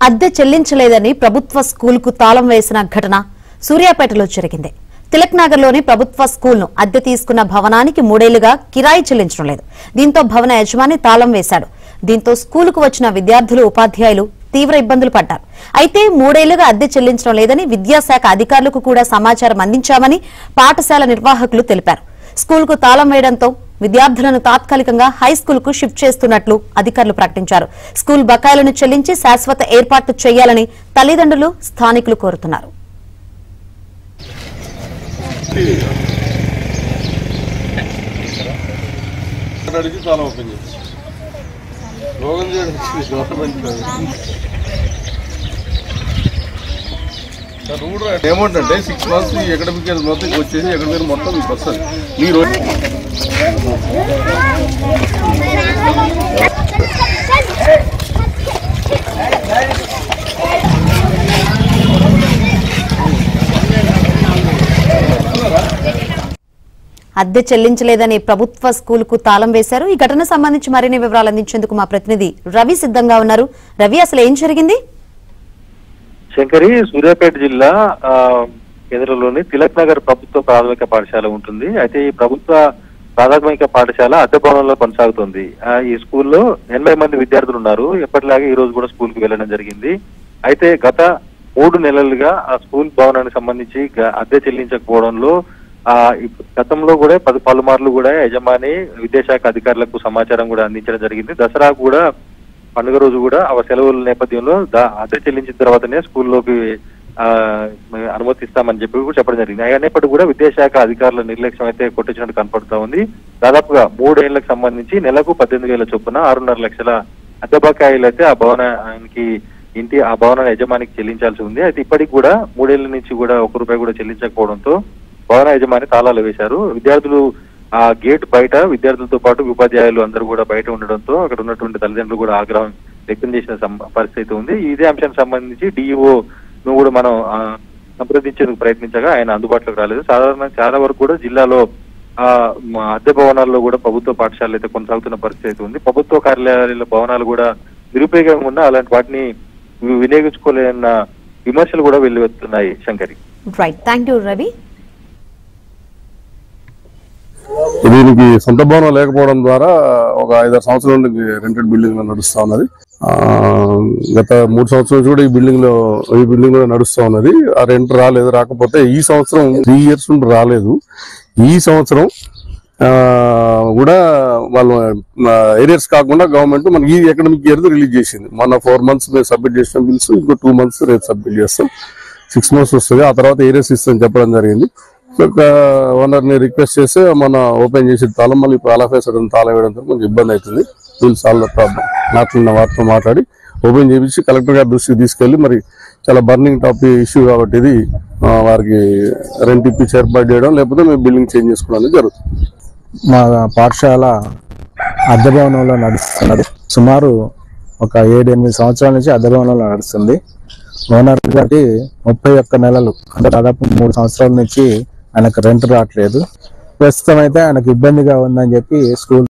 అద్దె చెల్లించలేదని ప్రభుత్వ స్కూల్కు తాళం వేసిన ఘటన సూర్యాపేటలో జరిగింది. తిలక్ నగర్లోని ప్రభుత్వ స్కూల్ను అద్దె తీసుకున్న భవనానికి 3 ఏళ్లుగా కిరాయి చెల్లించడం లేదు. దీంతో భవన యజమాని తాళం వేశాడు. దీంతో స్కూలుకు వచ్చిన విద్యార్థులు, ఉపాధ్యాయులు తీవ్ర ఇబ్బందులు పడ్డారు. అయితే 3 ఏళ్లుగా అద్దె చెల్లించడం లేదని విద్యాశాఖ అధికారులకు కూడా సమాచారం అందించామని పాఠశాల నిర్వాహకులు తెలిపారు. స్కూలుకు తాళం వేయడంతో విద్యార్థులను తాత్కాలికంగా హైస్కూల్కు షిఫ్ట్ చేస్తున్నట్లు అధికారులు ప్రకటించారు. స్కూల్ బకాయిలను చెల్లించి శాశ్వత ఏర్పాట్లు చేయాలని తల్లిదండ్రులు, స్థానికులు కోరుతున్నారు. ఏమంటే 6 months ఎకడమిక్ ఇయర్ మొత్తం వచ్చేసి ఎకడమిక్ మొత్తం మీకు వస్తుంది. మీరు అద్దె చెల్లించలేదని ప్రభుత్వ స్కూలుకు తాళం వేశారు. ఈ ఘటన సంబంధించి మరిన్ని వివరాలు అందించేందుకు మా ప్రతినిధి రవి సిద్ధంగా ఉన్నారు. రవి, అసలు ఏం జరిగింది? శంకరి, సూర్యాపేట జిల్లా కేంద్రంలోని తిలక్ నగర్ ప్రభుత్వ ప్రాథమిక పాఠశాల ఉంటుంది. అయితే ఈ ప్రభుత్వ ప్రాథమిక పాఠశాల అద్దె భవనంలో కొనసాగుతుంది. ఈ స్కూల్లో 80 మంది విద్యార్థులు ఉన్నారు. ఎప్పటిలాగే ఈ రోజు కూడా స్కూల్ కి వెళ్ళడం జరిగింది. అయితే గత 3 నెలలుగా ఆ స్కూల్ భవనానికి సంబంధించి అద్దె చెల్లించకపోవడంలో గతంలో కూడా పలుమార్లు కూడా యజమాని విద్యాశాఖ అధికారులకు సమాచారం కూడా అందించడం జరిగింది. దసరా కూడా పండుగ రోజు కూడా ఆ సెలవుల నేపథ్యంలో అద్దె చెల్లించిన తర్వాతనే స్కూల్లోకి అనుమతిస్తామని చెప్పి కూడా చెప్పడం జరిగింది. అయినప్పటికీ కూడా విద్యాశాఖ అధికారుల నిర్లక్ష్యం అయితే కొట్టించినట్టు కనపడుతూ ఉంది. దాదాపుగా 3 ఏళ్లకు సంబంధించి నెలకు 18,000 చొప్పున 6.5 లక్షల అద్దె బకాయిలు అయితే ఆ భవనానికి ఆ భవన యజమానికి చెల్లించాల్సి ఉంది. అయితే ఇప్పటికి కూడా 3 ఏళ్ల నుంచి కూడా ₹1 కూడా చెల్లించకపోవడంతో భవన యజమాని తాళాలు వేశారు. విద్యార్థులు ఆ గేట్ బయట విద్యార్థులతో పాటు ఉపాధ్యాయులు అందరూ కూడా బయట ఉండడంతో అక్కడ ఉన్నటువంటి తల్లిదండ్రులు కూడా ఆగ్రహం వ్యక్తం చేసిన పరిస్థితి ఉంది. ఇదే అంశానికి సంబంధించి డిఈఓ ను కూడా మనం సంప్రదించేందుకు ప్రయత్నించగా ఆయన అందుబాటులోకి రాలేదు. చాలా వరకు కూడా జిల్లాలో అద్దె భవనాల్లో కూడా ప్రభుత్వ పాఠశాలలు అయితే కొనసాగుతున్న పరిస్థితి ఉంది. ప్రభుత్వ కార్యాలయాల భవనాలు కూడా నిరుపయోగంగా ఉన్న అలాంటి వాటిని వినియోగించుకోలేన్న విమర్శలు కూడా వెల్లువెత్తున్నాయి. Shankari, right, thank you Ravi. దీనికి సొంత భవనం లేకపోవడం ద్వారా ఒక 5-6 సంవత్సరాల నుండి రెంటెడ్ బిల్డింగ్ లో నడుస్తా ఉన్నది. గత 3 సంవత్సరాలు కూడా ఈ బిల్డింగ్ లో నడుస్తా ఉన్నది. ఆ రెంట్ రాకపోతే ఈ సంవత్సరం 3 years నుండి రాలేదు. ఈ సంవత్సరం కూడా వాళ్ళు ఏరియర్స్ కాకుండా గవర్నమెంట్ మనకి ఈ అకాడమిక్ ఇయర్ రిలీజ్ చేసింది. మన 4 months మేము సబ్మిట్ చేసిన బిల్స్ ఇంకో 2 months రేపు సబ్మిట్ చేస్తాం. 6 months వస్తుంది. ఆ తర్వాత ఏరియర్స్ ఇస్తామని చెప్పడం జరిగింది. ఓనర్ ని రిక్వెస్ట్ చేస్తే మన ఓపెన్ చేసి తాళం మళ్ళీ ఆఫీస్ తాళం వేయడంతో కొంచెం ఇబ్బంది అవుతుంది. వీల్ సాల్వ్ ద ప్రాబ్లం నాకున్న వారితో మాట్లాడి ఓపెన్ చేయించి కలెక్టర్ గారి దృష్టికి తీసుకెళ్లి మరి చాలా బర్నింగ్ టాపిక్ ఇష్యూ కాబట్టి ఇది వారికి రెంట్ ఇప్పించి ఏర్పాటు చేయడం లేకపోతే మేము బిల్డింగ్ చేంజ్ చేసుకోవడానికి జరుగుతుంది. మా పాఠశాల అద్దె భవనంలో నడుస్తున్నది. సుమారు ఒక 7-8 సంవత్సరాల నుంచి అద్దె భవనంలో నడుస్తుంది. ఓనర్ గారికి 31 నెలలు అంటే దాదాపు 3 సంవత్సరాల నుంచి ఆయనకు రెంట్ రావట్లేదు. ప్రస్తుతం అయితే ఆయనకు ఇబ్బందిగా ఉందని చెప్పి స్కూల్